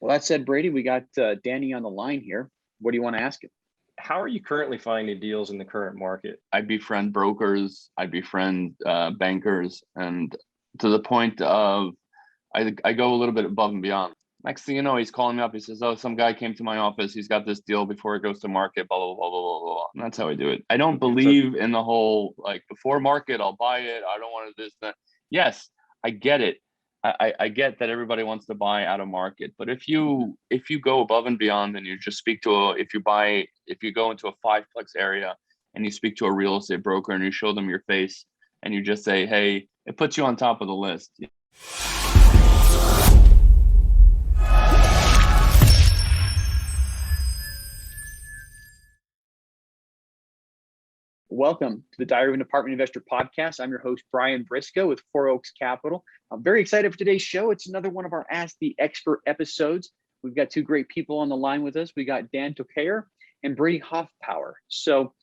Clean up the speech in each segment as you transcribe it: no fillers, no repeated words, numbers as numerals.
Well, that said, Brady, we got Danny on the line here. What do you want to ask him? How are you currently finding deals in the current market? I befriend brokers, I befriend bankers, and to the point of I go a little bit above and beyond. Next thing you know, he's calling me up. He says, "Oh, some guy came to my office. He's got this deal before it goes to market." Blah blah blah blah blah blah. And that's how I do it. I don't believe in the whole like before market, I'll buy it. I don't want to this that. Yes, I get it. I get that everybody wants to buy out of market, but if you go above and beyond and you just speak to if you go into a 5-plex area and you speak to a real estate broker and you show them your face and you just say, hey, it puts you on top of the list. Welcome to the Diary of an Apartment Investor podcast. I'm your host, Brian Briscoe with Four Oaks Capital. I'm very excited for today's show. It's another one of our Ask the Expert episodes. We've got two great people on the line with us. We got Dan Tokayer and Brady Hoffpauir. So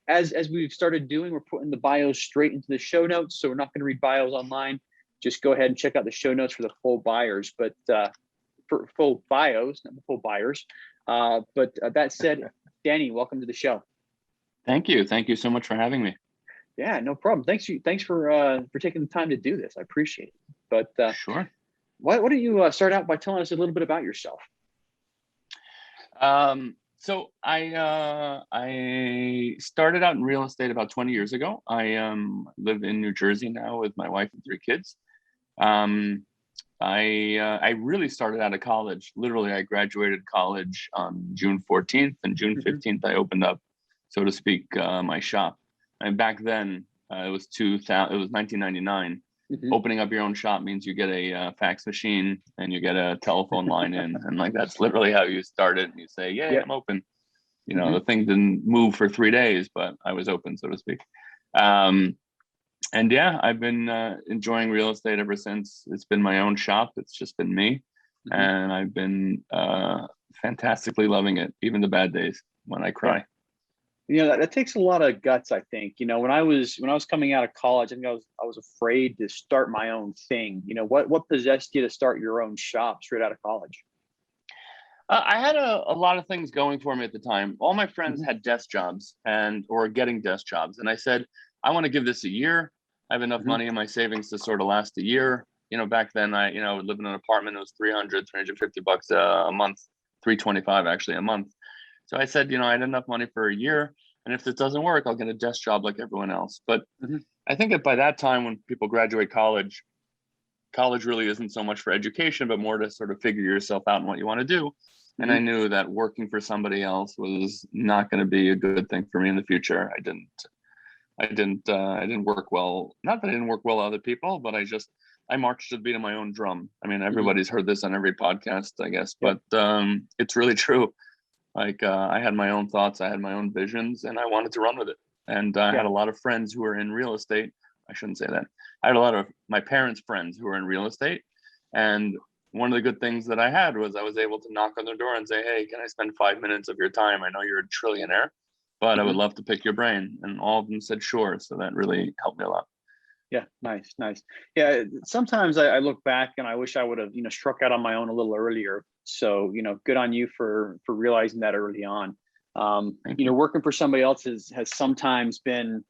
as we've started doing, we're putting the bios straight into the show notes. So we're not going to read bios online. Just go ahead and check out the show notes for the full buyers, but for full bios, not the full buyers. But that said, Danny, welcome to the show. Thank you. Thank you so much for having me. Yeah, no problem. Thanks for taking the time to do this. I appreciate it. But sure. Why don't you start out by telling us a little bit about yourself? So I started out in real estate about 20 years ago. I live in New Jersey now with my wife and 3 kids. I really started out of college. Literally, I graduated college on June 14th, and June 15th, I opened up, so to speak, my shop. And back then, it was 1999. Opening up your own shop means you get a fax machine and you get a telephone line in, and like that's literally how you started. And you say, "Yeah, I'm open." You know, the thing didn't move for 3 days, but I was open, so to speak. And yeah, I've been enjoying real estate ever since. It's been my own shop. It's just been me, and I've been fantastically loving it, even the bad days when I cry. You know, that takes a lot of guts, I think. You know, when I was coming out of college, I think I was afraid to start my own thing. You know, what possessed you to start your own shop straight out of college? I had a lot of things going for me at the time. All my friends had desk jobs or getting desk jobs. And I said, I want to give this a year. I have enough money in my savings to sort of last a year. You know, back then I would live in an apartment. It was $350 a month, $325 actually a month. So I said, I had enough money for a year. And if this doesn't work, I'll get a desk job like everyone else. But I think that by that time, when people graduate college really isn't so much for education, but more to sort of figure yourself out and what you want to do. And I knew that working for somebody else was not going to be a good thing for me in the future. I didn't work well. Not that I didn't work well with other people, but I marched to the beat of my own drum. I mean, everybody's heard this on every podcast, I guess, but it's really true. Like I had my own thoughts, I had my own visions, and I wanted to run with it. And I had a lot of friends who were in real estate. I shouldn't say that. I had a lot of my parents' friends who were in real estate. And one of the good things that I had was I was able to knock on their door and say, hey, can I spend 5 minutes of your time? I know you're a trillionaire, but I would love to pick your brain. And all of them said, sure. So that really helped me a lot. Yeah, nice. Yeah, sometimes I look back and I wish I would have, struck out on my own a little earlier. So, good on you for realizing that early on. Working for somebody else has sometimes been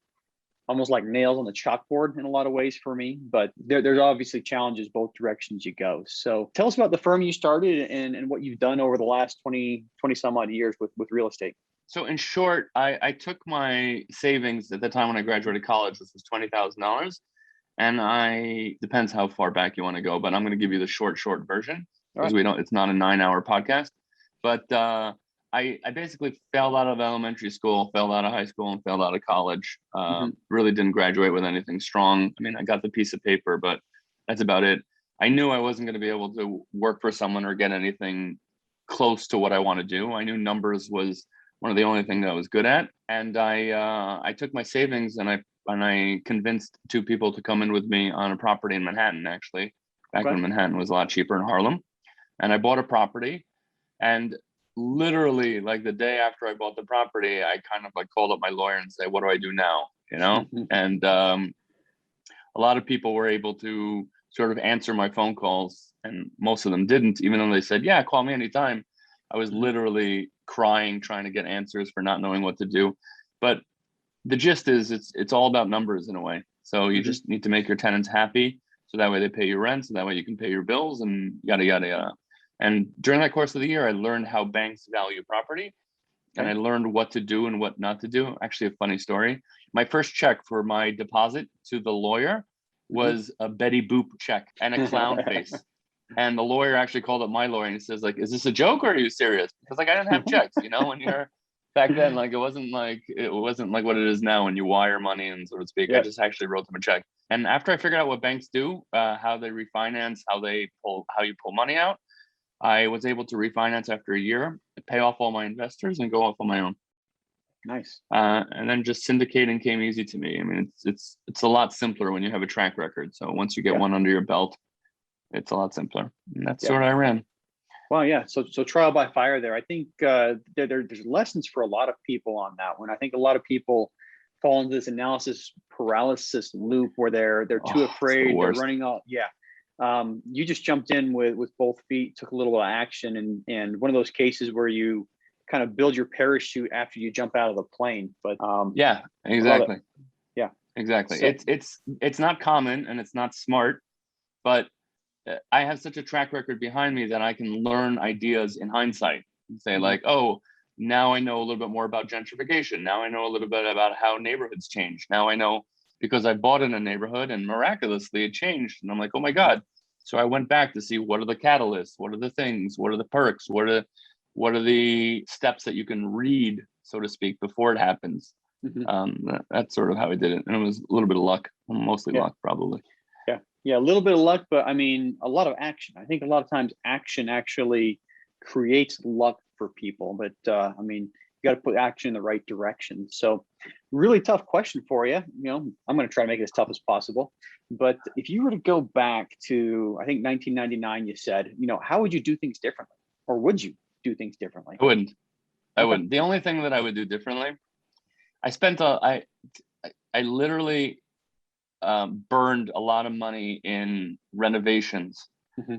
almost like nails on the chalkboard in a lot of ways for me, but there's obviously challenges both directions you go. So tell us about the firm you started and what you've done over the last 20 some odd years with real estate. So in short, I took my savings at the time when I graduated college, which was $20,000. And depends how far back you want to go, but I'm going to give you the short version because it's not a 9-hour podcast. But I basically failed out of elementary school, failed out of high school, and failed out of college. Really didn't graduate with anything strong. I mean, I got the piece of paper, but that's about it. I knew I wasn't going to be able to work for someone or get anything close to what I want to do. I knew numbers was one of the only things I was good at. And I took my savings and I convinced 2 people to come in with me on a property in Manhattan, actually, back when Manhattan was a lot cheaper in Harlem. And I bought a property, and literally like the day after I bought the property, I kind of like called up my lawyer and said, what do I do now? And a lot of people were able to sort of answer my phone calls, and most of them didn't, even though they said, yeah, call me anytime. I was literally crying, trying to get answers for not knowing what to do. But the gist is it's all about numbers in a way. So you just need to make your tenants happy, so that way they pay your rent, so that way you can pay your bills, and yada, yada, yada. And during that course of the year, I learned how banks value property, and I learned what to do and what not to do. Actually, a funny story. My first check for my deposit to the lawyer was a Betty Boop check and a clown face. And the lawyer actually called up my lawyer and he says, like, is this a joke or are you serious? Because like I didn't have checks, you know, when you're back then, like it wasn't like what it is now when you wire money and so to speak. I just actually wrote them a check. And after I figured out what banks do, how they refinance, how you pull money out, I was able to refinance after a year, pay off all my investors, and go off on my own. Nice. And then just syndicating came easy to me. I mean, it's a lot simpler when you have a track record. So once you get one under your belt, it's a lot simpler. And that's sort of I ran. Well, yeah. So trial by fire there. I think there's lessons for a lot of people on that one. I think a lot of people fall into this analysis paralysis loop where they're too afraid. They're running out. Yeah. You just jumped in with both feet, took a little action, and one of those cases where you kind of build your parachute after you jump out of the plane. But yeah, exactly. Yeah, exactly. So, it's not common and it's not smart, but I have such a track record behind me that I can learn ideas in hindsight and say like, oh, now I know a little bit more about gentrification. Now I know a little bit about how neighborhoods change. Now I know because I bought in a neighborhood and miraculously it changed. And I'm like, oh my God. So I went back to see what are the catalysts, what are the things, what are the perks, what are the steps that you can read, so to speak, before it happens. That's sort of how I did it. And it was a little bit of luck, mostly luck, probably. Yeah, a little bit of luck, but I mean, a lot of action. I think a lot of times action actually creates luck for people. But I mean, you got to put action in the right direction. So really tough question for you. You know, I'm going to try to make it as tough as possible. But if you were to go back to, I think 1999, you said, you know, how would you do things differently? Or would you do things differently? I wouldn't. The only thing that I would do differently, I literally burned a lot of money in renovations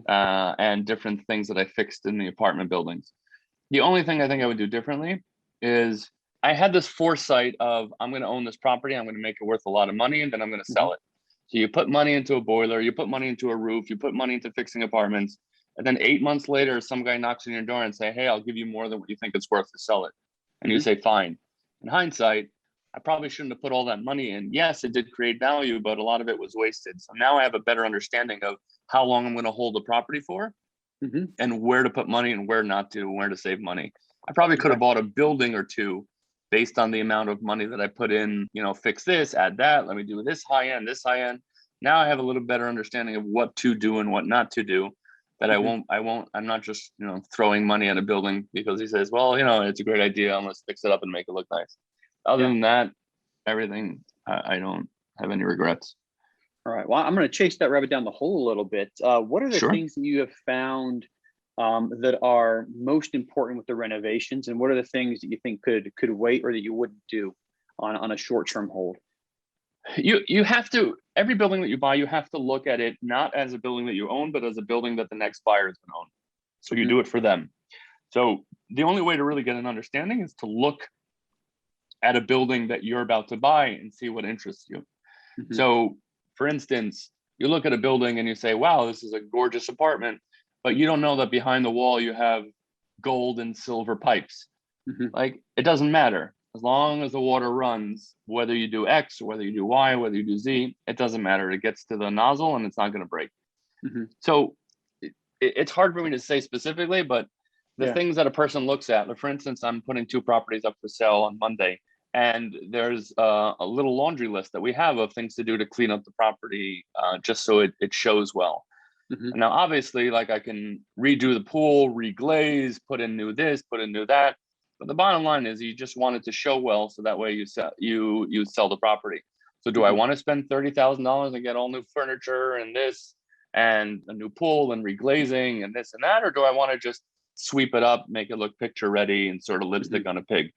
and different things that I fixed in the apartment buildings. The only thing I think I would do differently is I had this foresight of I'm going to own this property, I'm going to make it worth a lot of money, and then I'm going to sell it. So you put money into a boiler, you put money into a roof, you put money into fixing apartments, and then 8 months later, some guy knocks on your door and say, hey, I'll give you more than what you think it's worth to sell it. And you say, fine. In hindsight, I probably shouldn't have put all that money in. Yes, it did create value, but a lot of it was wasted. So now I have a better understanding of how long I'm going to hold the property for and where to put money and where not to, and where to save money. I probably could have bought a building or two based on the amount of money that I put in, you know, fix this, add that, let me do this high end. Now I have a little better understanding of what to do and what not to do, that I'm not just, you know, throwing money at a building because he says, well, you know, it's a great idea, I'm going to fix it up and make it look nice. Other than that, everything, I don't have any regrets. All right. Well, I'm going to chase that rabbit down the hole a little bit. What are the things that you have found that are most important with the renovations, and what are the things that you think could wait or that you wouldn't do on a short-term hold? You have to, every building that you buy, you have to look at it not as a building that you own, but as a building that the next buyer is going to own. So you do it for them. So the only way to really get an understanding is to look at a building that you're about to buy and see what interests you. So for instance, you look at a building and you say, wow, this is a gorgeous apartment, but you don't know that behind the wall you have gold and silver pipes. Like, it doesn't matter. As long as the water runs, whether you do X or whether you do Y, whether you do Z, it doesn't matter. It gets to the nozzle and it's not going to break. So it's hard for me to say specifically, but the things that a person looks at, like for instance, I'm putting 2 properties up for sale on Monday, and there's a little laundry list that we have of things to do to clean up the property, just so it shows well. Now, obviously, like I can redo the pool, reglaze, put in new this, put in new that. But the bottom line is you just want it to show well, so that way you sell the property. So do I want to spend $30,000 and get all new furniture and this and a new pool and reglazing and this and that, or do I want to just sweep it up, make it look picture ready, and sort of lipstick on a pig?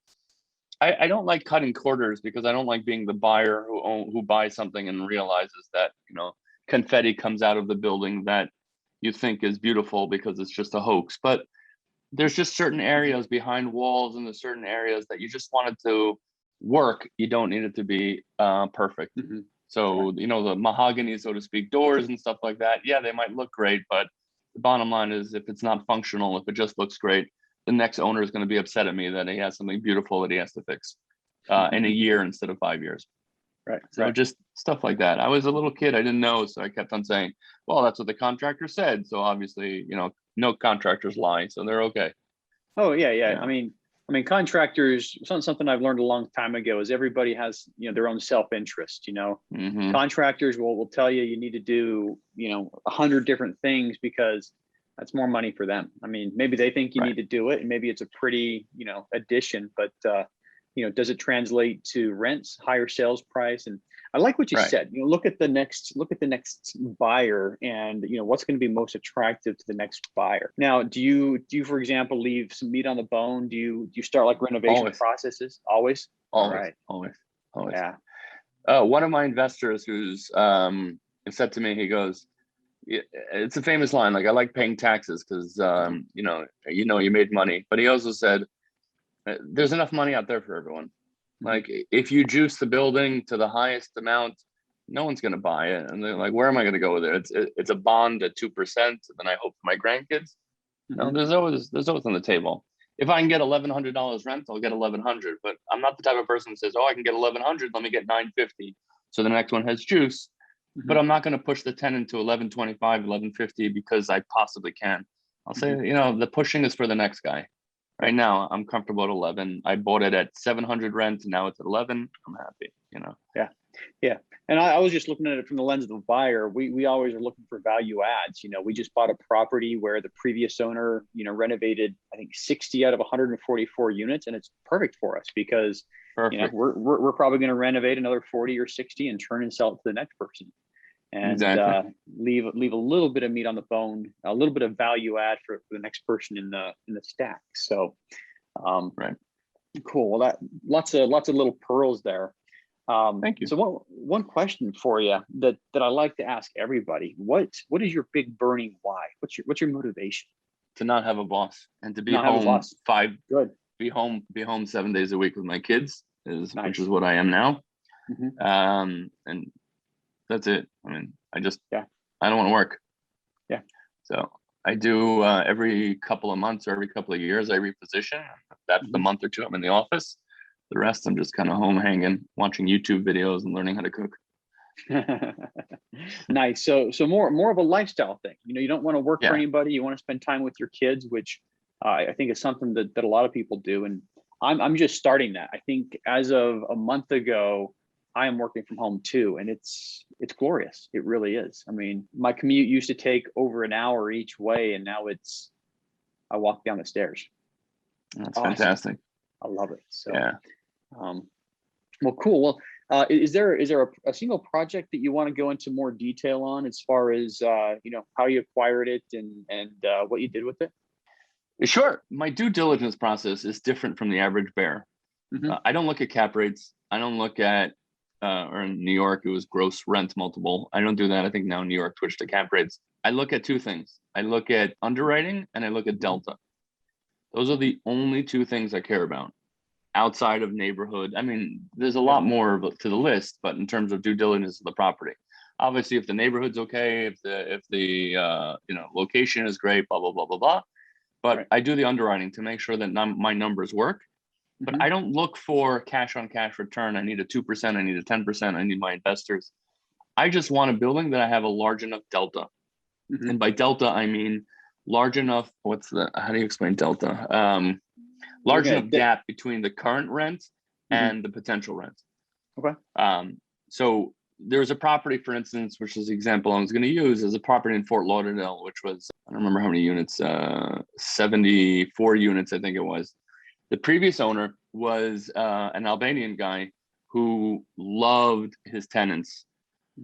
I don't like cutting corners because I don't like being the buyer who buys something and realizes that, you know, confetti comes out of the building that you think is beautiful because it's just a hoax. But there's just certain areas behind walls, and there's certain areas that you just want it to work. You don't need it to be perfect. So, you know, the mahogany, so to speak, doors and stuff like that, yeah, they might look great, but the bottom line is if it's not functional, if it just looks great, the next owner is going to be upset at me that he has something beautiful that he has to fix in a year instead of 5 years. So just stuff like that. I was a little kid, I didn't know, so I kept on saying, well, that's what the contractor said. So obviously, you know, no contractors lie, so they're okay. Oh yeah. I mean, contractors, something I've learned a long time ago is everybody has, you know, their own self-interest, you know. Contractors will tell you need to do, you know, 100 different things because that's more money for them. I mean, maybe they think you need to do it, and maybe it's a pretty, you know, addition, but you know, does it translate to rents, higher sales price? And I like what you said. You know, look at the next buyer, and you know what's going to be most attractive to the next buyer. Now, do you for example leave some meat on the bone? Do you start like renovation processes? Always. Always. Yeah. One of my investors who's said to me, he goes, it's a famous line, like, I like paying taxes because you know you made money, but he also said there's enough money out there for everyone. Like, if you juice the building to the highest amount, no one's going to buy it. And they're like, where am I going to go with it? It's a bond at 2%. And then I hope for my grandkids. No, there's always on the table. If I can get $1,100 rent, I'll get $1,100. But I'm not the type of person who says, oh, I can get $1,100. Let me get $950. So the next one has juice. But I'm not going to push the tenant to $1,125, $1,150 because I possibly can. I'll say, you know, the pushing is for the next guy. Right now, I'm comfortable at 11. I bought it at 700 rent, and now it's at 11. I'm happy, you know. Yeah. And I was just looking at it from the lens of the buyer. We always are looking for value adds. You know, we just bought a property where the previous owner, you know, renovated, I think 60 out of 144 units, and it's perfect for us because you know, we're probably going to renovate another 40 or 60 and turn and sell it to the next person. And leave a little bit of meat on the bone, a little bit of value add for the next person in the stack. So, cool. Well, that lots of little pearls there. Thank you. So one question for you that I like to ask everybody: what is your big burning why? What's your motivation? To not have a boss and to be home be home 7 days a week with my kids which is what I am now. And that's it. I mean, I don't want to work. So I do every couple of months or every couple of years, I reposition. That's the month or two I'm in the office. The rest, I'm just kind of home hanging, watching YouTube videos and learning how to cook. Nice. So more of a lifestyle thing. You know, you don't want to work for anybody. You want to spend time with your kids, which I think is something that a lot of people do. And I'm just starting that. I think as of a month ago, I am working from home too, and it's glorious. It really is. I mean, my commute used to take over an hour each way, and now I walk down the stairs. That's fantastic. I love it. So, well, cool. Well, is there a single project that you want to go into more detail on as far as you know, how you acquired it and what you did with it? Sure. My due diligence process is different from the average bear. I don't look at cap rates. I don't look at or in New York, it was gross rent multiple. I don't do that. I think now New York switched to cap rates. I look at two things. I look at underwriting and I look at delta. Those are the only two things I care about outside of neighborhood. I mean, there's a lot more to the list, but in terms of due diligence of the property, obviously, if the neighborhood's okay, if the you know, location is great, blah, blah, blah, blah, blah. But I do the underwriting to make sure that my numbers work. But I don't look for cash on cash return. I need a 2%. I need a 10%. I need my investors. I just want a building that I have a large enough delta. And by delta, I mean large enough. How do you explain delta? Large enough gap between the current rent and the potential rent. So there's a property, for instance, which is the example I was going to use, is a property in Fort Lauderdale, which was, I don't remember how many units, 74 units, I think it was. The previous owner was an Albanian guy who loved his tenants.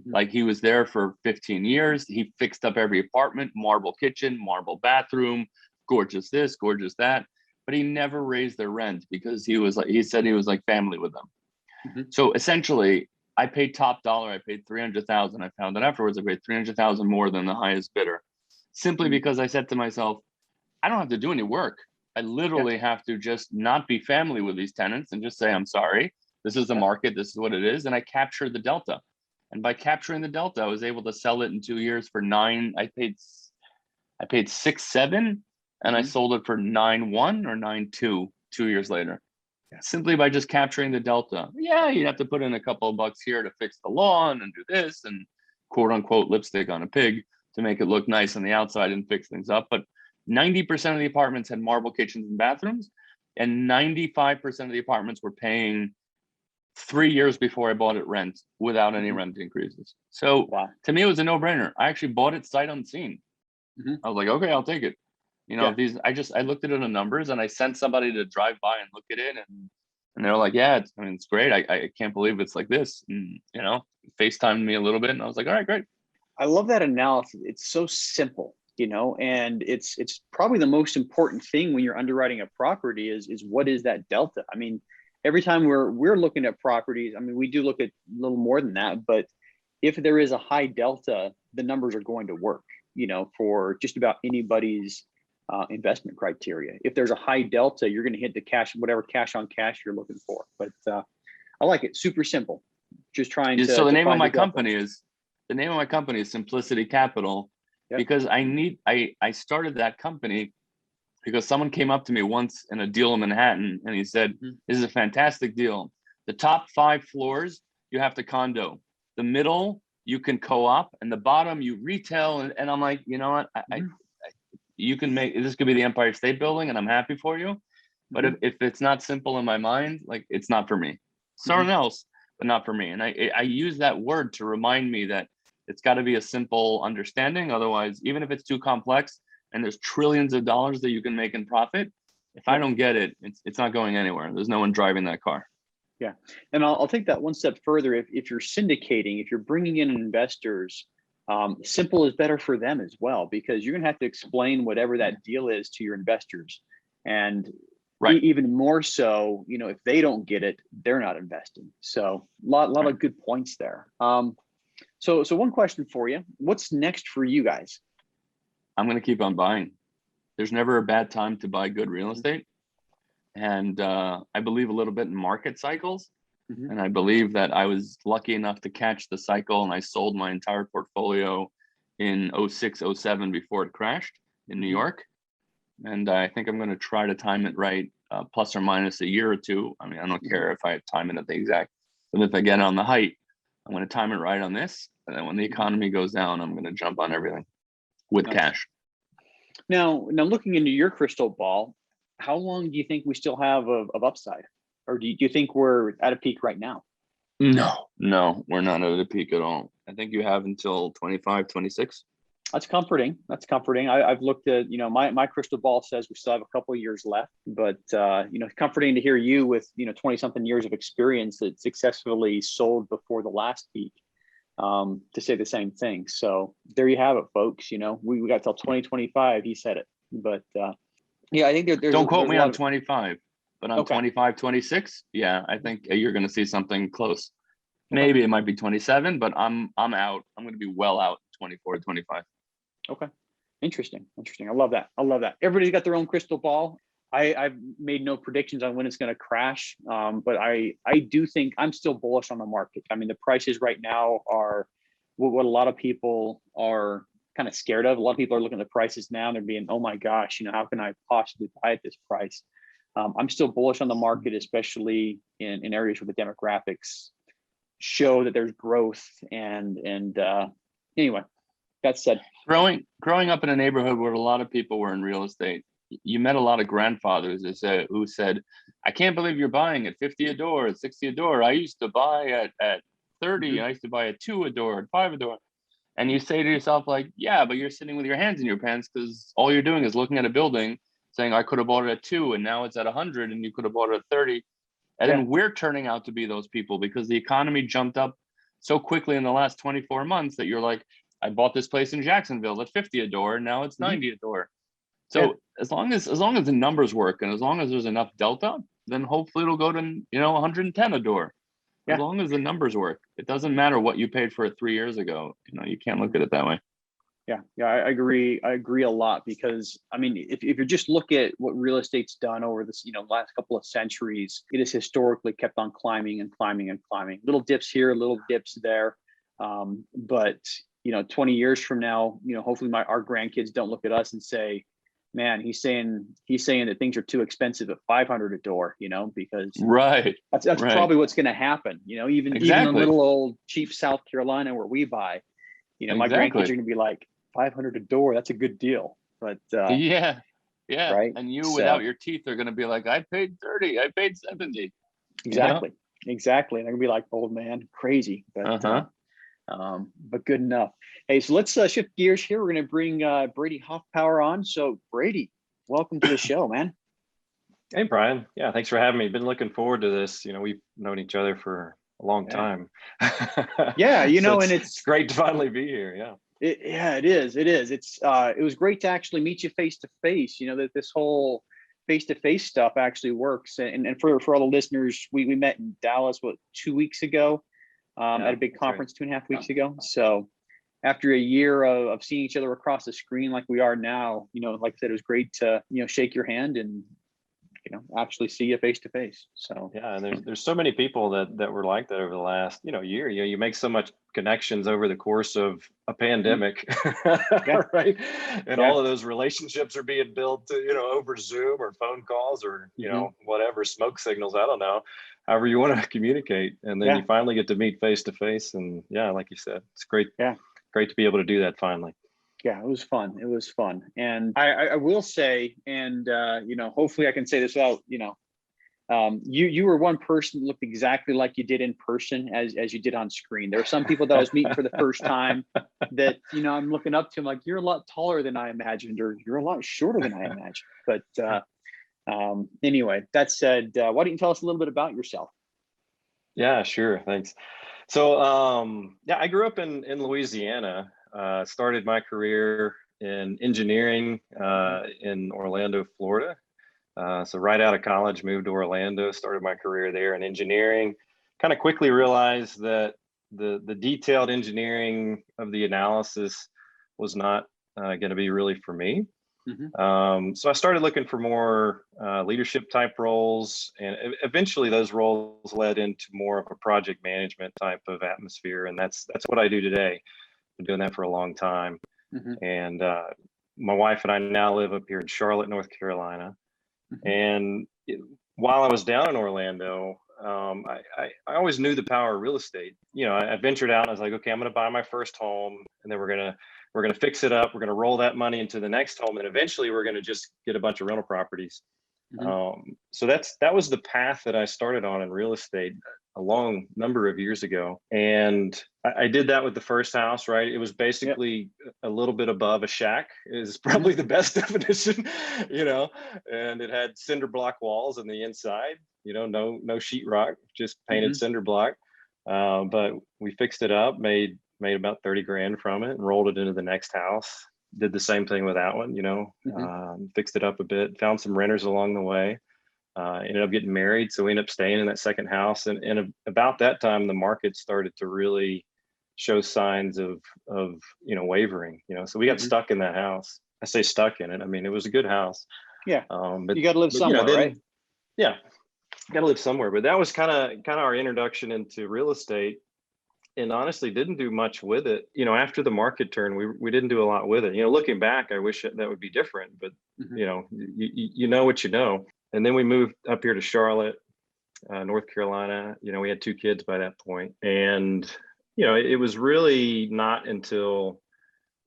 Like, he was there for 15 years. He fixed up every apartment, marble kitchen, marble bathroom, gorgeous this, gorgeous that. But he never raised their rent because he said he was like family with them. So essentially, I paid top dollar. I paid 300,000. I found out afterwards I paid 300,000 more than the highest bidder, simply because I said to myself, I don't have to do any work. I literally have to just not be family with these tenants and just say, I'm sorry, this is the market, this is what it is. And I captured the delta. And by capturing the delta, I was able to sell it in 2 years for nine. I paid 6.7, and I sold it for 9.1 or 9.2 2 years later. Simply by just capturing the delta. Yeah, you have to put in a couple of bucks here to fix the lawn and do this and quote unquote lipstick on a pig to make it look nice on the outside and fix things up. But 90% of the apartments had marble kitchens and bathrooms, and 95% of the apartments were paying 3 years before I bought it rent without any rent increases. So to me, it was a no-brainer. I actually bought it sight unseen. I was like, okay, I'll take it. You know, I looked at it in the numbers, and I sent somebody to drive by and look at it, and they're like, yeah, it's great. I can't believe it's like this. And, you know, FaceTimed me a little bit, and I was like, all right, great. I love that analysis. It's so simple, you know, and it's probably the most important thing when you're underwriting a property is what is that delta? I mean, every time we're looking at properties, I mean, we do look at a little more than that, but if there is a high delta, the numbers are going to work, you know, for just about anybody's investment criteria. If there's a high delta, you're going to hit the cash, whatever cash on cash you're looking for. But I like it. Super simple. Just trying to. So the name of my company is Simplicity Capital, because I started that company because someone came up to me once in a deal in Manhattan, and he said, this is a fantastic deal. The top 5 floors, you have to condo. The middle, you can co-op, and the bottom, you retail. And I'm like, you know what? You can make, this could be the Empire State Building, and I'm happy for you. But if it's not simple in my mind, like, it's not for me. Someone else, but not for me. And I use that word to remind me that it's got to be a simple understanding. Otherwise, even if it's too complex and there's trillions of dollars that you can make in profit, if I don't get it, it's not going anywhere. There's no one driving that car. Yeah. And I'll take that one step further. If you're syndicating, if you're bringing in investors, simple is better for them as well, because you're going to have to explain whatever that deal is to your investors. And even more so, you know, if they don't get it, they're not investing. So a lot of good points there. So one question for you, what's next for you guys? I'm going to keep on buying. There's never a bad time to buy good real estate. And I believe a little bit in market cycles. And I believe that I was lucky enough to catch the cycle, and I sold my entire portfolio in 06, 07 before it crashed in New York. And I think I'm going to try to time it right, plus or minus a year or two. I mean, I don't care if I time it at the exact, but if I get on the height, I'm going to time it right on this. And then when the economy goes down, I'm going to jump on everything with cash. Now looking into your crystal ball, how long do you think we still have of upside? Or do you think we're at a peak right now? No, we're not at a peak at all. I think you have until 25, 26. That's comforting. I've looked at, you know, my crystal ball says we still have a couple of years left, but you know, comforting to hear you with, you know, 20 something years of experience that successfully sold before the last peak, to say the same thing. So there you have it, folks. You know, we got till 2025. He said it, but yeah, I think there's. Don't quote me on 25, but on 25, 26. Yeah, I think you're going to see something close. Maybe it might be 27, but I'm out. I'm going to be well out 24, 25. Okay. Interesting. I love that. Everybody's got their own crystal ball. I've made no predictions on when it's going to crash. But I do think I'm still bullish on the market. I mean, the prices right now are what a lot of people are kind of scared of. A lot of people are looking at the prices now and they're being, oh my gosh, you know, how can I possibly buy at this price? I'm still bullish on the market, especially in areas where the demographics show that there's growth. And anyway, that said, growing up in a neighborhood where a lot of people were in real estate, you met a lot of grandfathers who said, I can't believe you're buying at 50 a door, at 60 a door. I used to buy at 30. I used to buy at 2 a door, at 5 a door. And you say to yourself, like, yeah, but you're sitting with your hands in your pants because all you're doing is looking at a building saying, I could have bought it at 2 and now it's at 100 and you could have bought it at 30. And then we're turning out to be those people because the economy jumped up so quickly in the last 24 months that you're like, I bought this place in Jacksonville at 50 a door, and now it's 90 a door. So as long as the numbers work and as long as there's enough delta, then hopefully it'll go to, you know, 110 a door. Yeah. As long as the numbers work, it doesn't matter what you paid for it 3 years ago. You can't look at it that way. Yeah, I agree. I agree a lot because I mean, if you just look at what real estate's done over this, last couple of centuries, it has historically kept on climbing and climbing and climbing. Little dips here, little dips there. But 20 years from now, hopefully our grandkids don't look at us and say, man, he's saying that things are too expensive at 500 a door, because Right. that's right. probably what's going to happen. Even in little old cheap South Carolina where we buy, my grandkids are going to be like, 500 a door, that's a good deal. But yeah. Right. And you So, without your teeth are going to be like, I paid 30, I paid 70. Exactly. And they're gonna be like, old man, crazy. But but good enough. Hey, so let's shift gears here. We're gonna bring Brady Hoffpauir on. So Brady, welcome to the show, man. Hey, Brian. Yeah, thanks for having me. Been looking forward to this. We've known each other for a long time. Yeah, So and it's great to finally be here. Yeah. It is. It was great to actually meet you face to face. That this whole face to face stuff actually works. And for all the listeners, we met in Dallas 2 weeks ago at a big conference, right. 2.5 weeks ago. So after a year of seeing each other across the screen like we are now, like I said, it was great to shake your hand and actually see you face to face. So yeah, and there's so many people that were like that over the last year. You make so much connections over the course of a pandemic, right? And all of those relationships are being built over Zoom or phone calls or whatever, smoke signals. I don't know, however you want to communicate, and then you finally get to meet face to face. And like you said, it's great. Yeah, great to be able to do that finally. Yeah, it was fun. And I will say, and hopefully I can say this without, you were one person that looked exactly like you did in person as you did on screen. There are some people that I was meeting for the first time that, I'm looking up to. I'm like, you're a lot taller than I imagined, or you're a lot shorter than I imagined. But anyway, that said, why don't you tell us a little bit about yourself? Yeah, sure. Thanks. So, I grew up in Louisiana. Started my career in engineering in Orlando, Florida. So right out of college, moved to Orlando, started my career there in engineering. Kind of quickly realized that the detailed engineering of the analysis was not going to be really for me. So I started looking for more leadership type roles, and eventually those roles led into more of a project management type of atmosphere, and that's what I do today. Been doing that for a long time. And my wife and I now live up here in Charlotte, North Carolina. And while I was down in Orlando, I always knew the power of real estate. I ventured out and I was like, okay, I'm going to buy my first home, and then we're going to fix it up. We're going to roll that money into the next home, and eventually we're going to just get a bunch of rental properties. So that was the path that I started on in real estate a long number of years ago. And I did that with the first house, right? It was basically a little bit above a shack is probably the best definition, and it had cinder block walls on the inside, no sheetrock, just painted cinder block. But we fixed it up, made about 30 grand from it, and rolled it into the next house. Did the same thing with that one, fixed it up a bit, found some renters along the way. Ended up getting married, so we ended up staying in that second house. And about that time, the market started to really show signs of wavering. So we got stuck in that house. I say stuck in it. I mean, it was a good house. Yeah. But you got to live somewhere, right? Yeah, got to live somewhere. But that was kind of our introduction into real estate. And honestly, didn't do much with it. After the market turned, we didn't do a lot with it. Looking back, I wish that would be different. But you know what you know. And then we moved up here to Charlotte, North Carolina. We had 2 kids by that point. And, it was really not until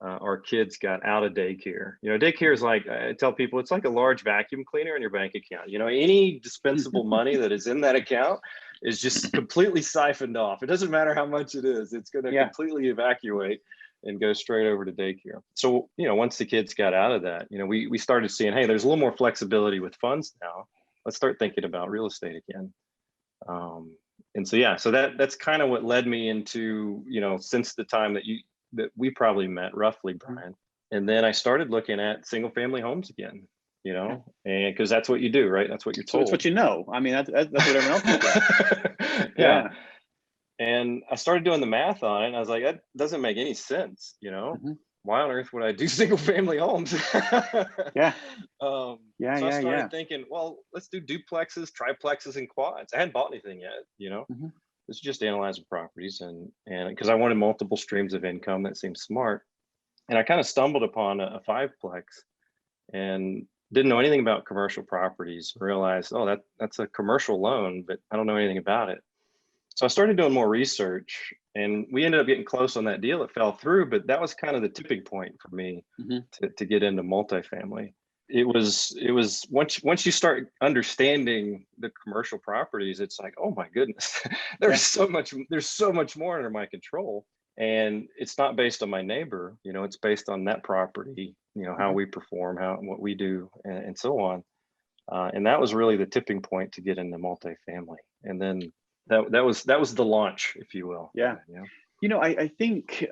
our kids got out of daycare. Daycare is like, I tell people, it's like a large vacuum cleaner in your bank account. Any dispensable money that is in that account is just completely siphoned off. It doesn't matter how much it is. It's going to completely evacuate and go straight over to daycare. So, once the kids got out of that, we started seeing, hey, there's a little more flexibility with funds now. Let's start thinking about real estate again. And so that's kind of what led me into, since the time that we probably met roughly, Brian. And then I started looking at single family homes again, and because that's what you do, right? That's what you're told. So it's what I mean, that's what everyone else is doing. And I started doing the math on it, and I was like, that doesn't make any sense, you know? Mm-hmm. Why on earth would I do single family homes? Yeah. So I started thinking, well, let's do duplexes, triplexes, and quads. I hadn't bought anything yet, you know? Mm-hmm. It's just analyzing properties, and because I wanted multiple streams of income, that seemed smart. And I kind of stumbled upon a fiveplex and didn't know anything about commercial properties. Realized, oh, that's a commercial loan, but I don't know anything about it. So I started doing more research, and we ended up getting close on that deal. It fell through, but that was kind of the tipping point for me to get into multifamily. It was once you start understanding the commercial properties, it's like, oh my goodness, there's so much more under my control. And it's not based on my neighbor, you know, it's based on that property, you know, how we perform, what we do, and so on. And that was really the tipping point to get into multifamily. And then that was the launch, if you will. Yeah. Yeah. You know, I think,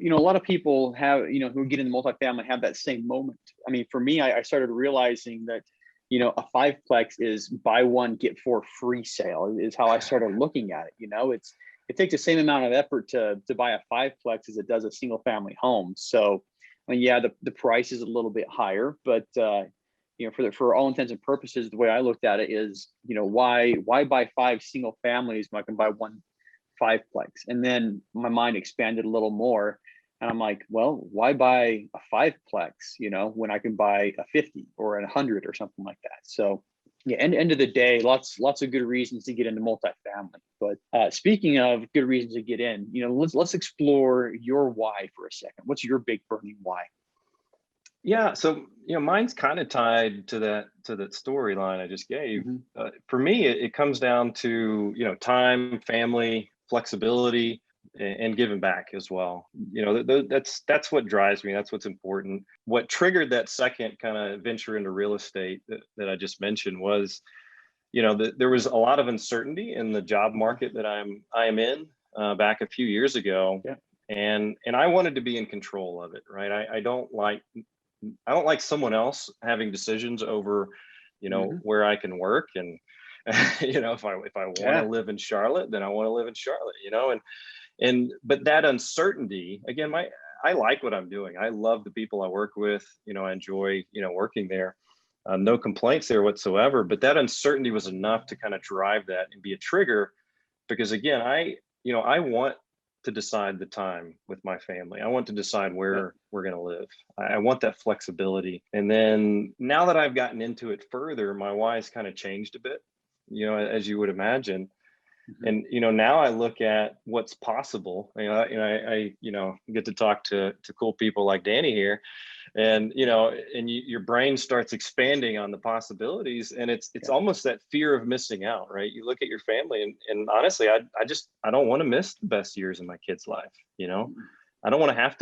a lot of people have, who get into multifamily have that same moment. I mean, for me, I started realizing that, a fiveplex is buy one, get four free sale is how I started looking at it. It takes the same amount of effort to buy a fiveplex as it does a single family home. So, I mean, yeah, the price is a little bit higher, but, for all intents and purposes, the way I looked at it is, why buy five single families when I can buy one fiveplex? And then my mind expanded a little more, and I'm like, well, why buy a fiveplex, when I can buy a 50 or a 100 or something like that? So yeah, end of the day, lots of good reasons to get into multifamily. But speaking of good reasons to get in, let's explore your why for a second. What's your big burning why? Yeah, so mine's kind of tied to that storyline I just gave. For me, it comes down to time, family, flexibility, and giving back as well. That's what drives me. That's what's important. What triggered that second kind of venture into real estate that I just mentioned was, there was a lot of uncertainty in the job market that I am in back a few years ago. Yeah. And I wanted to be in control of it, right? I don't like someone else having decisions over, where I can work. And, if I want to live in Charlotte, then I want to live in Charlotte, but that uncertainty, again, I like what I'm doing. I love the people I work with, I enjoy, working there. No complaints there whatsoever, but that uncertainty was enough to kind of drive that and be a trigger, because again, I want to decide the time with my family. I want to decide where we're going to live. I want that flexibility. And then now that I've gotten into it further, my why has kind of changed a bit, as you would imagine. And now I look at what's possible. I get to talk to cool people like Danny here, and your brain starts expanding on the possibilities, and it's almost that fear of missing out, right? You look at your family, and honestly, I don't want to miss the best years of my kid's life. I don't want to have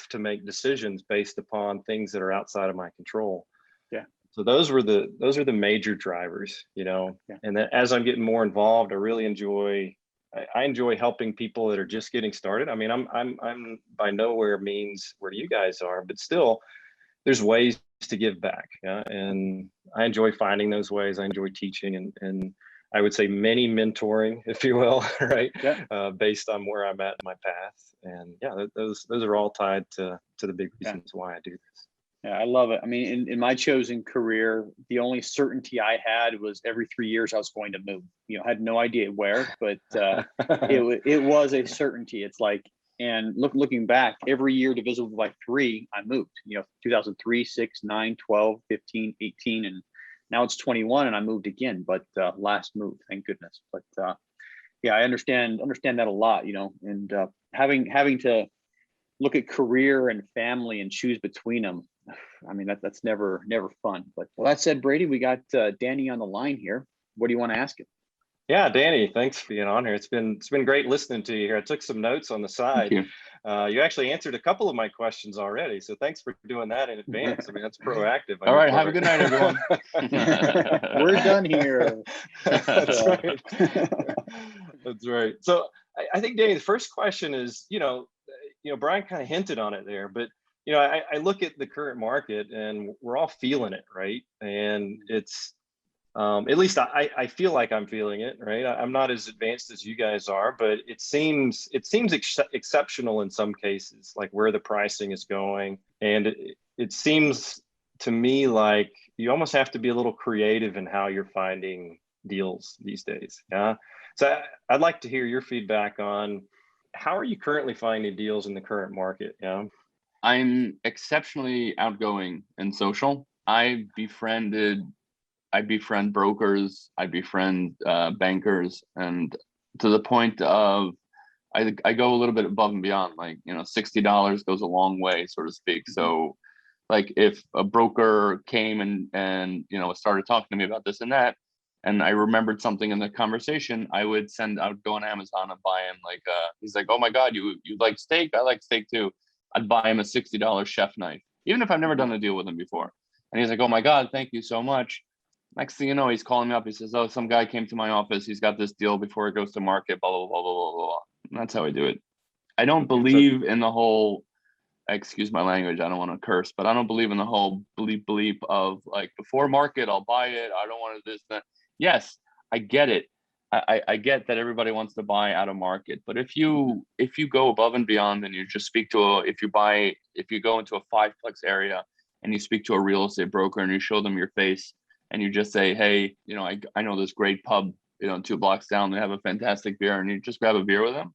to make decisions based upon things that are outside of my control. So those are the major drivers, and then as I'm getting more involved, I really enjoy helping people that are just getting started. I mean, I'm by nowhere means where you guys are, but still there's ways to give back. Yeah. And I enjoy finding those ways. I enjoy teaching and I would say many mentoring, if you will, right? Yeah. Based on where I'm at in my path. And yeah, those are all tied to the big reasons why I do this. Yeah, I love it. I mean, in my chosen career, the only certainty I had was every 3 years I was going to move. I had no idea where, but it was a certainty. It's like, and looking back, every year divisible by 3, I moved. 2003, 6, 9, 12, 15, 18, and now it's 21, and I moved again. But last move, thank goodness. But yeah, I understand that a lot. And having to look at career and family and choose between them. I mean, that's never fun. But well, that said, Brady, we got Danny on the line here. What do you want to ask him? Yeah, Danny, thanks for being on here. It's been great listening to you here. I took some notes on the side. Thank you. You actually answered a couple of my questions already, so thanks for doing that in advance. I mean, that's proactive. All right, have a good night, everyone. We're done here. That's right. That's right. So I think, Danny, the first question is, Brian kind of hinted on it there, but I look at the current market and we're all feeling it, right? And it's At least I feel like I'm feeling it, right? I'm not as advanced as you guys are, but it seems exceptional in some cases, like where the pricing is going. And it seems to me like you almost have to be a little creative in how you're finding deals these days. Yeah. So I'd like to hear your feedback on how are you currently finding deals in the current market? Yeah. I'm exceptionally outgoing and social. I befriend brokers, I befriend bankers, and to the point of I go a little bit above and beyond. Like, $60 goes a long way, so to speak. So like if a broker came and started talking to me about this and that, and I remembered something in the conversation, I would go on Amazon and buy him like he's like, oh my God, you like steak? I like steak too. I'd buy him a $60 chef knife, even if I've never done a deal with him before. And he's like, oh my God, thank you so much. Next thing you know, he's calling me up. He says, oh, some guy came to my office. He's got this deal before it goes to market, blah, blah, blah, blah, blah, blah. And that's how I do it. I don't believe in the whole, excuse my language, I don't want to curse, but I don't believe in the whole bleep of like before market, I'll buy it. I don't want to this, that. Yes, I get it. I get that everybody wants to buy out of market, but if you go above and beyond and you just speak to if you go into a 5-plex area and you speak to a real estate broker and you show them your face and you just say, hey, I know this great pub, 2 blocks down, they have a fantastic beer, and you just grab a beer with them,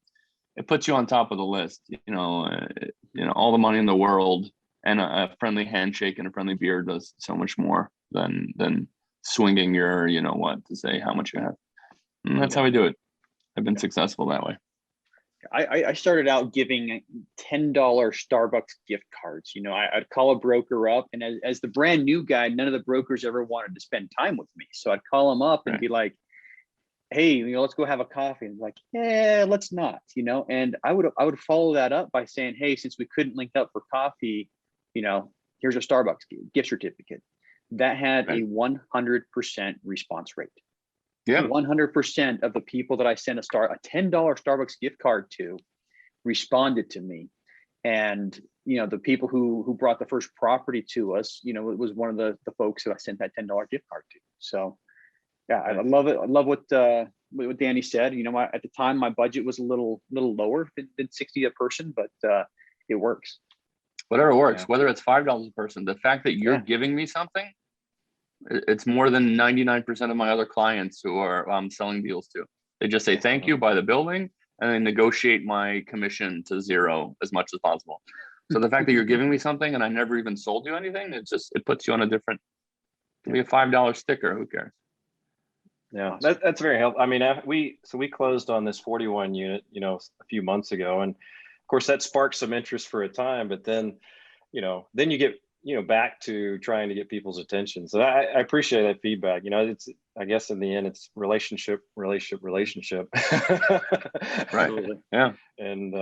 it puts you on top of the list. All the money in the world and a friendly handshake and a friendly beer does so much more than swinging your, to say how much you have. And that's how we do it. I've been successful that way. I started out giving $10 Starbucks gift cards. I'd call a broker up, and as the brand new guy, none of the brokers ever wanted to spend time with me. So I'd call them up and be like, hey, let's go have a coffee. And like, yeah, let's not, and I would follow that up by saying, hey, since we couldn't link up for coffee, here's a Starbucks gift certificate. That had a 100% response rate. Yeah, 100% of the people that I sent a $10 Starbucks gift card to responded to me. And, the people who brought the first property to us, it was one of the folks that I sent that $10 gift card to. So yeah, I love it. I love what Danny said. At the time, my budget was a little lower than 60 a person, but it works. Whatever works, whether it's $5 a person, the fact that you're giving me something, it's more than 99% of my other clients who are selling deals to. They just say, thank you, buy the building, and then negotiate my commission to zero as much as possible. So the fact that you're giving me something and I never even sold you anything, it puts you on a different, maybe a $5 sticker, who cares? Yeah, that's very helpful. I mean, we closed on this 41 unit, a few months ago, and of course that sparked some interest for a time, but then you get back to trying to get people's attention. So I appreciate that feedback. It's, I guess in the end, it's relationship. Right. Yeah. And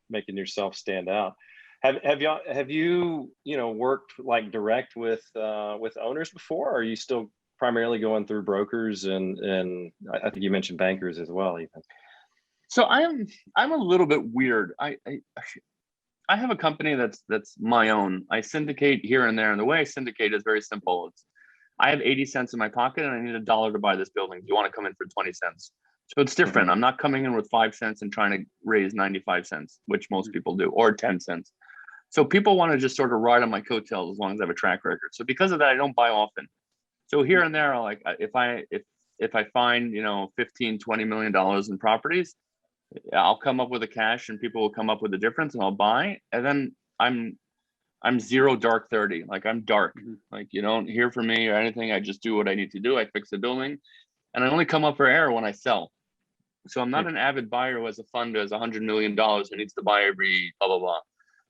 making yourself stand out. Have you worked like direct with owners before? Or are you still primarily going through brokers and I think you mentioned bankers as well, even? So I'm a little bit weird. I have a company that's my own. I syndicate here and there, and the way I syndicate is very simple. I have 80 cents in my pocket and I need $1 to buy this building. Do you want to come in for 20 cents? So it's different. I'm not coming in with 5 cents and trying to raise 95 cents, which most people do, or 10 cents. So people want to just sort of ride on my coattails as long as I have a track record. So because of that, I don't buy often. So here and there, like if I find, $15-20 million in properties, I'll come up with the cash and people will come up with the difference and I'll buy. And then I'm zero dark 30. Like I'm dark. Like you don't hear from me or anything. I just do what I need to do. I fix the building and I only come up for air when I sell. So I'm not an avid buyer who has a fund who has $100 million who needs to buy every blah, blah, blah.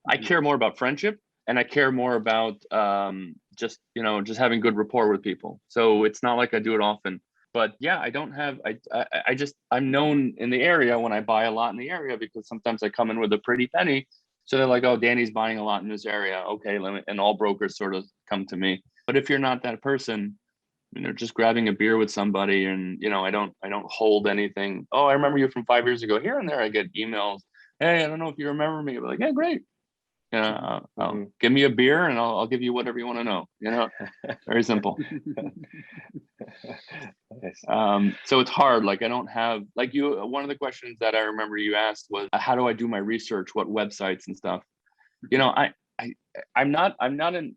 I care more about friendship and I care more about just having good rapport with people. So it's not like I do it often. But yeah, I don't have, I'm known in the area when I buy a lot in the area because sometimes I come in with a pretty penny. So they're like, oh, Danny's buying a lot in this area. Okay, and all brokers sort of come to me. But if you're not that person, just grabbing a beer with somebody and, I don't hold anything. Oh, I remember you from 5 years ago. Here and there, I get emails. Hey, I don't know if you remember me. But like, yeah, great. You know, give me a beer and I'll give you whatever you want to know. You know, very simple. So it's hard. Like I don't have like you. One of the questions that I remember you asked was, how do I do my research? What websites and stuff? You know, I'm not an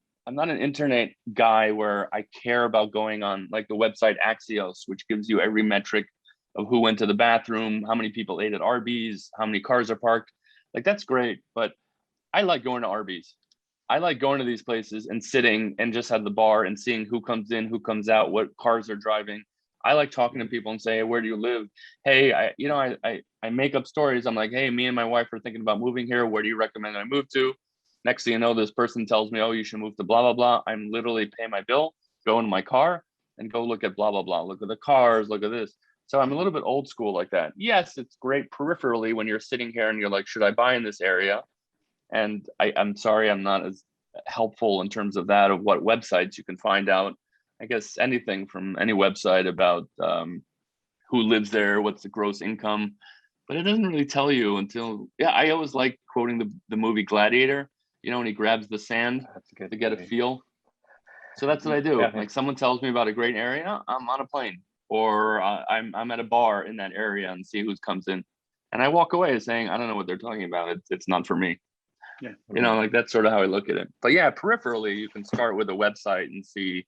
internet guy where I care about going on like the website Axios, which gives you every metric of who went to the bathroom, how many people ate at Arby's, how many cars are parked. Like that's great, but I like going to Arby's. I like going to these places and sitting and just at the bar and seeing who comes in, who comes out, what cars are driving. I like talking to people and say, hey, where do you live? Hey, I make up stories. I'm like, hey, me and my wife are thinking about moving here. Where do you recommend I move to? Next thing you know, this person tells me, oh, you should move to blah, blah, blah. I'm literally paying my bill, go into my car and go look at blah, blah, blah. Look at the cars, look at this. So I'm a little bit old school like that. Yes, it's great peripherally when you're sitting here and you're like, should I buy in this area? And I'm sorry, I'm not as helpful in terms of that, of what websites you can find out. I guess anything from any website about who lives there, what's the gross income, but it doesn't really tell you until, yeah, I always like quoting the movie Gladiator, you know, when he grabs the sand to get a feel. So that's what I do. Yeah. Like someone tells me about a great area, I'm on a plane or I'm at a bar in that area and see who comes in. And I walk away saying, I don't know what they're talking about. It's not for me. Yeah. You know, like that's sort of how I look at it. But yeah, peripherally, you can start with a website and see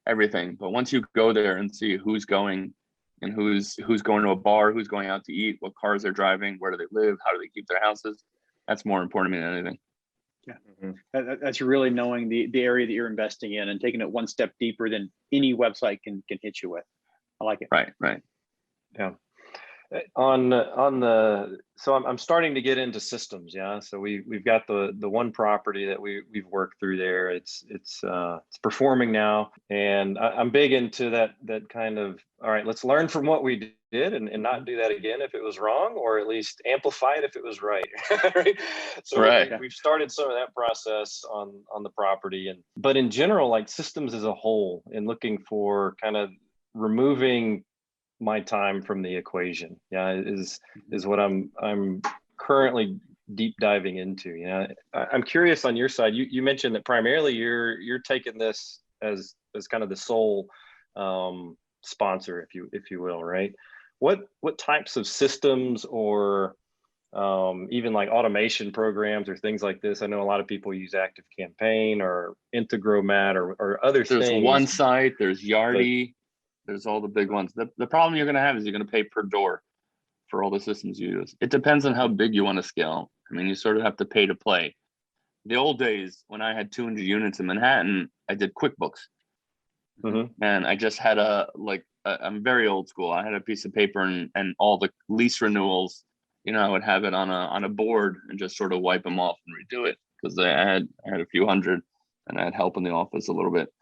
everything. But once you go there and see who's going and who's going to a bar, who's going out to eat, what cars they're driving, where do they live, how do they keep their houses, that's more important to me than anything. Yeah, that's really knowing the area that you're investing in and taking it one step deeper than any website can hit you with. I like it. Right. Yeah. So I'm starting to get into systems. Yeah. So we've got the one property that we've worked through there. It's performing now. And I'm big into that kind of, all right, let's learn from what we did and not do that again if it was wrong, or at least amplify it if it was right. Right. So we've started some of that process on the property, but in general, like systems as a whole, and looking for kind of removing my time from the equation, is what I'm currently deep diving into. I'm curious on your side. You mentioned that primarily you're taking this as kind of the sole sponsor, if you will, right? What types of systems or even like automation programs or things like this? I know a lot of people use Active Campaign or Integromat or other things. There's one site. There's Yardi. There's all the big ones. The problem you're going to have is you're going to pay per door for all the systems you use. It depends on how big you want to scale. I mean, you sort of have to pay to play. The old days, when I had 200 units in Manhattan, I did QuickBooks. And I just had I'm very old school. I had a piece of paper and all the lease renewals, you know, I would have it on a board and just sort of wipe them off and redo it, because I had a few hundred and I had help in the office a little bit.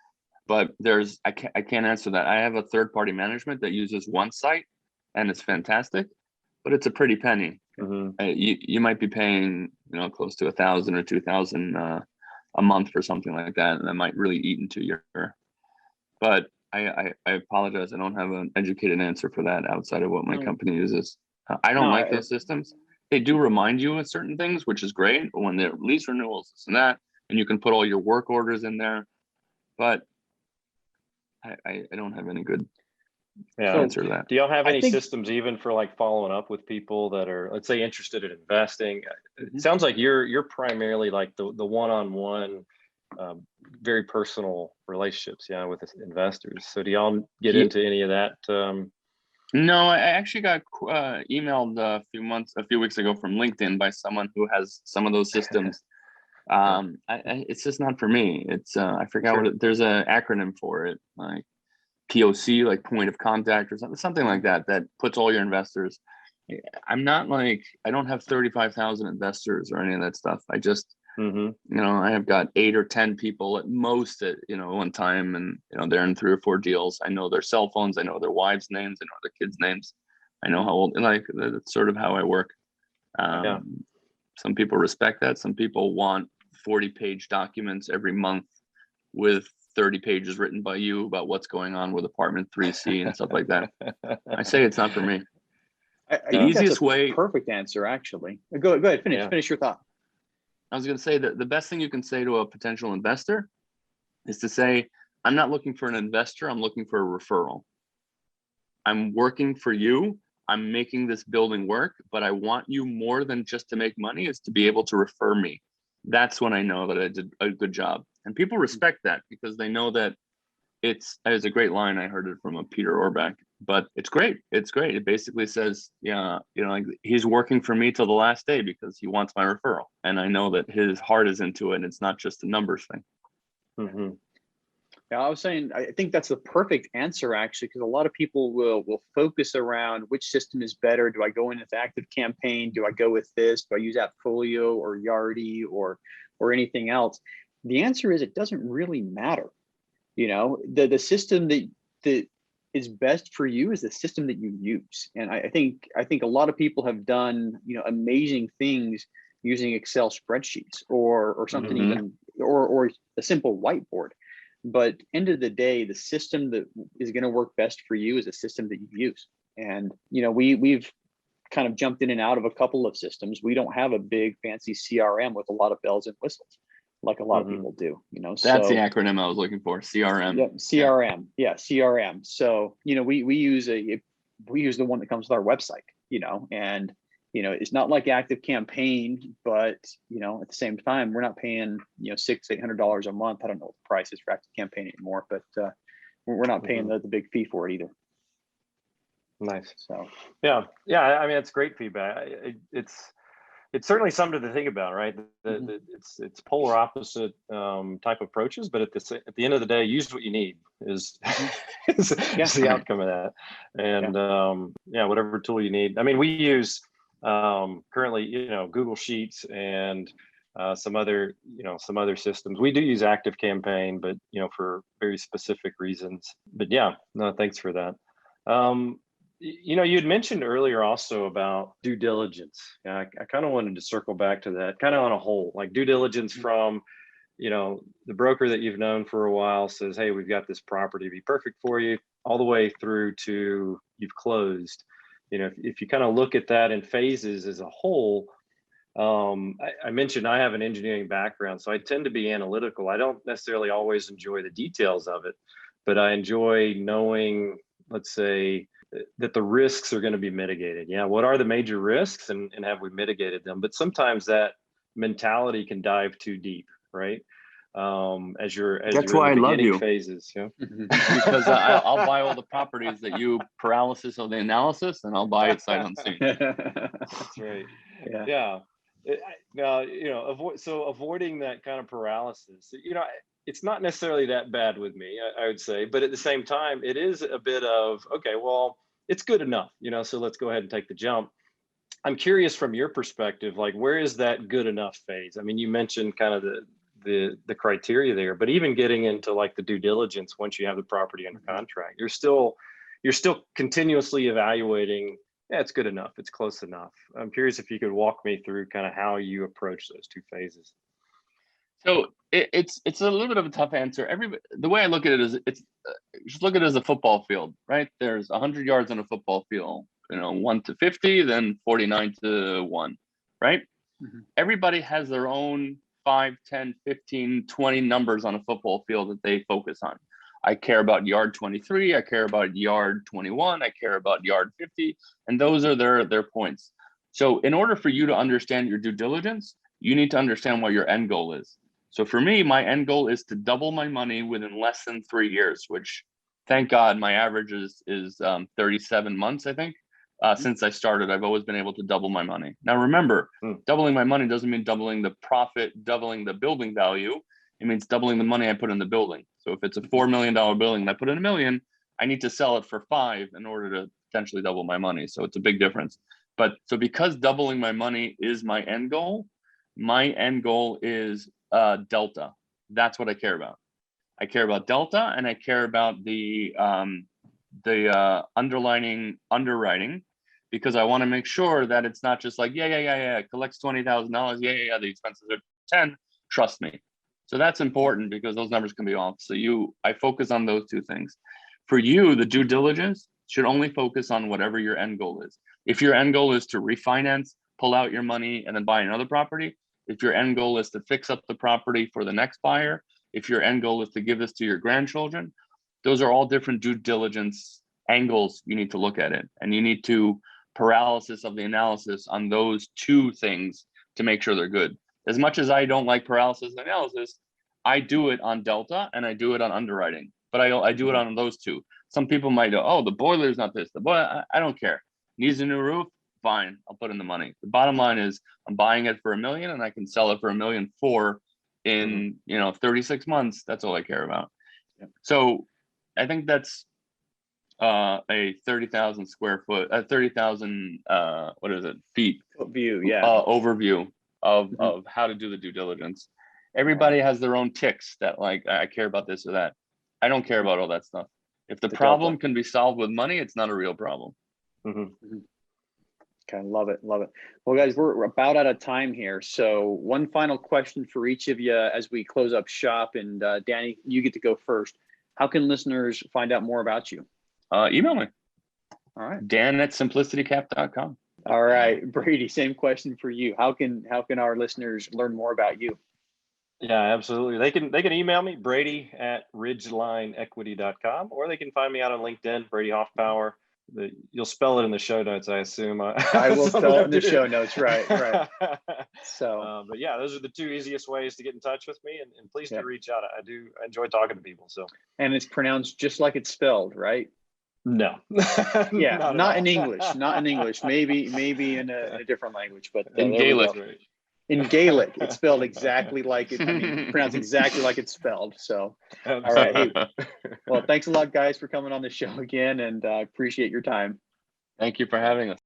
But I can't answer that. I have a third party management that uses one site and it's fantastic, but it's a pretty penny. You might be paying, you know, close to 1,000 or 2,000 a month for something like that, and that might really eat into your. But I apologize. I don't have an educated answer for that outside of what my company uses. I don't like those systems. They do remind you of certain things, which is great. But when they're lease renewals, this and that, and you can put all your work orders in there, but I don't have any good answer to that. Do y'all have any systems even for like following up with people that are, let's say, interested in investing? It sounds like you're primarily like the one-on-one, very personal relationships, with investors. So do y'all get into any of that? No, I actually got emailed a few weeks ago from LinkedIn by someone who has some of those systems. It's just not for me. It's I forgot there's an acronym for it, like POC, like point of contact or something like that puts all your investors. I'm not like, I don't have 35,000 investors or any of that stuff. I just you know, I have got 8 or 10 people at most at, you know, one time, and you know, they're in 3 or 4 deals. I know their cell phones, I know their wives' names, I know their kids' names, I know how old, and like that's sort of how I work. Some people respect that. Some people want 40-page documents every month with 30 pages written by you about what's going on with apartment 3C and stuff like that. I say it's not for me. The easiest way. Perfect answer, actually. Go ahead. Finish your thought. I was going to say that the best thing you can say to a potential investor is to say, I'm not looking for an investor, I'm looking for a referral. I'm working for you. I'm making this building work, but I want you more than just to make money, is to be able to refer me. That's when I know that I did a good job. And people respect that because they know that it's a great line. I heard it from a Peter Orback, but it's great. It's great. It basically says, yeah, like he's working for me till the last day because he wants my referral. And I know that his heart is into it and it's not just a numbers thing. Mm-hmm. Yeah, I was saying, I think that's the perfect answer, actually, because a lot of people will focus around which system is better. Do I go in with Active Campaign? Do I go with this? Do I use Appfolio or Yardi or anything else? The answer is it doesn't really matter. The system that is best for you is the system that you use. And I think a lot of people have done amazing things using Excel spreadsheets or something even or a simple whiteboard. But end of the day, the system that is going to work best for you is a system that you use. And we've kind of jumped in and out of a couple of systems. We don't have a big fancy CRM with a lot of bells and whistles like a lot of people do. That's the acronym I was looking for. CRM. Yep, CRM. Yeah, CRM. So we use the one that comes with our website. And it's not like Active Campaign, but at the same time, we're not paying $600-800 a month. I don't know what the price is for Active Campaign anymore, but we're not paying the big fee for it either. Nice. So yeah. I mean, it's great feedback. It's certainly something to think about, right? It's polar opposite type approaches, but at the end of the day, use what you need is the outcome of that. And whatever tool you need. I mean, we use currently, Google Sheets and some other systems. We do use Active Campaign, but for very specific reasons. But yeah, no, thanks for that. You'd mentioned earlier also about due diligence. I kind of wanted to circle back to that, kind of on a whole, like due diligence from, the broker that you've known for a while says, hey, we've got this property to be perfect for you, all the way through to you've closed. If you kind of look at that in phases as a whole, I mentioned I have an engineering background, so I tend to be analytical. I don't necessarily always enjoy the details of it, but I enjoy knowing, let's say, that the risks are going to be mitigated. Yeah, what are the major risks and have we mitigated them? But sometimes that mentality can dive too deep, right? As you're That's why I love you. Phases, yeah. Because I'll buy all the properties that you paralysis of the analysis, and I'll buy it sight unseen. That's right. Yeah. Avoiding that kind of paralysis, it's not necessarily that bad with me, I would say, but at the same time, it is a bit of, okay, well, it's good enough, so let's go ahead and take the jump. I'm curious from your perspective, like, where is that good enough phase? I mean, you mentioned kind of the criteria there, but even getting into like the due diligence, once you have the property under contract, you're still continuously evaluating. Yeah, it's good enough. It's close enough. I'm curious if you could walk me through kind of how you approach those two phases. So it's a little bit of a tough answer. The way I look at it is just look at it as a football field, right? There's 100 yards on a football field, 1 to 50, then 49 to 1, right? Everybody has their own 5, 10, 15, 20 numbers on a football field that they focus on. I care about yard 23, I care about yard 21, I care about yard 50, and those are their points. So in order for you to understand your due diligence, you need to understand what your end goal is. So for me, my end goal is to double my money within less than 3 years, which, thank God, my average is 37 months, I think. Since I started, I've always been able to double my money. Now, remember, doubling my money doesn't mean doubling the profit, doubling the building value. It means doubling the money I put in the building. So if it's a $4 million building and I put in $1 million, I need to sell it for 5 in order to potentially double my money. So it's a big difference. But so because doubling my money is my end goal is delta. That's what I care about. I care about delta, and I care about the underlining underwriting, because I want to make sure that it's not just like, it collects $20,000. The expenses are 10. Trust me. So that's important because those numbers can be off. So I focus on those two things. For you, the due diligence should only focus on whatever your end goal is. If your end goal is to refinance, pull out your money, and then buy another property, if your end goal is to fix up the property for the next buyer, if your end goal is to give this to your grandchildren, those are all different due diligence angles you need to look at it. And you need to paralysis of the analysis on those two things to make sure they're good. As much as I don't like paralysis of analysis, I do it on Delta and I do it on underwriting, but I do it on those two. Some people might go, oh, the boiler's not this. I don't care. Needs a new roof? Fine, I'll put in the money. The bottom line is I'm buying it for $1 million and I can sell it for $1.4 million in 36 months. That's all I care about. Yep. So I think that's a 30,000 square foot, 30,000 what is it, feet view, yeah, overview of how to do the due diligence. Everybody has their own ticks that like, I care about this or that. I don't care about all that stuff. If the problem Delta can be solved with money, it's not a real problem. Okay, love it. Well, guys, we're about out of time here. So one final question for each of you as we close up shop. And Danny, you get to go first. How can listeners find out more about you? Email me. All right. Dan@simplicitycap.com. All right, Brady, same question for you. How can our listeners learn more about you? Yeah, absolutely. They can email me, brady@ridgelineequity.com, or they can find me out on LinkedIn, Brady Hoffpauir. You'll spell it in the show notes, I assume. I will spell it in the show notes, right. So, but yeah, those are the two easiest ways to get in touch with me, and please do reach out. I enjoy talking to people. So, and it's pronounced just like it's spelled, right? No. Yeah, not in English. Maybe in a different language, but in Gaelic. In Gaelic, it's spelled exactly like it. Pronounced exactly like it's spelled. So, all right. Hey, well, thanks a lot, guys, for coming on the show again, and appreciate your time. Thank you for having us.